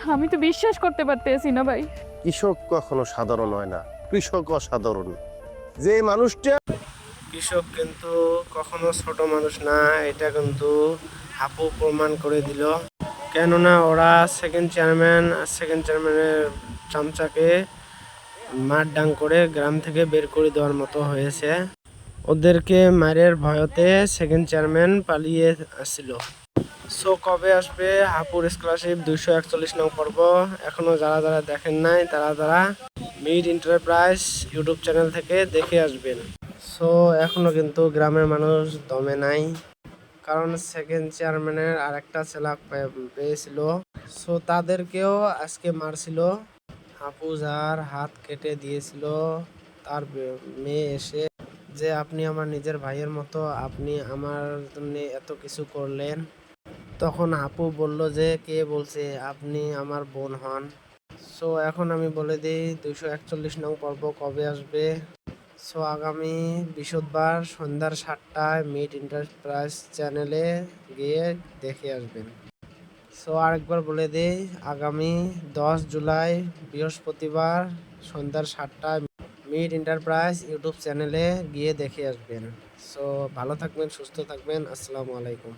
আমি তো বিশ্বাস করতে পারতেছি না ভাই। কৃষক কখনো সাধারণ হয় না, কৃষক অসাধারণ। যে মানুষটা কৃষক কিন্তু কখনো ছোট মানুষ না, এটা কিন্তু হাপু প্রমাণ করে দিল। কেননা ওরা সেকেন্ড চেয়ারম্যানের চামচাকে মারডাং করে গ্রাম থেকে বের করে দেওয়ার মতো হয়েছে। ওদেরকে মারের ভয়তে সেকেন্ড চেয়ারম্যান পালিয়ে আসছিল। সো কবে আসবে হাপুর স্কলারশিপ 241 নং পর্ব? এখনো যারা যারা দেখেন নাই তারা মিড এন্টারপ্রাইজ ইউটিউব চ্যানেল থেকে দেখে আসবেন। সো এখনো কিন্তু গ্রামের মানুষ দমে নাই, কারণ সেকেন্ড চেয়ারম্যানের আরেকটা ছেলে পেয়েছিল। সো তাদেরকেও আজকে মারছিল। হাপু যার হাত কেটে দিয়েছিল, তার মেয়ে এসে যে আপনি আমার নিজের ভাইয়ের মতো, আপনি আমার জন্য এত কিছু করলেন। তখন আপু বলল যে কে বলছে আপনি আমার বোন হন। সো এখন আমি বলে দিই 241 নং পর্ব কবে আসবে। সো আগামী বৃহস্পতিবার সন্ধ্যার 7টায় মিড এন্টারপ্রাইজ চ্যানেলে গিয়ে দেখে আসবেন। সো আরেকবার বলে দিই, আগামী 10 জুলাই বৃহস্পতিবার সন্ধ্যার 7টায় মিড এন্টারপ্রাইজ ইউটিউব চ্যানেলে গিয়ে দেখে আসবেন। সো ভালো থাকবেন, সুস্থ থাকবেন। আসসালামু আলাইকুম।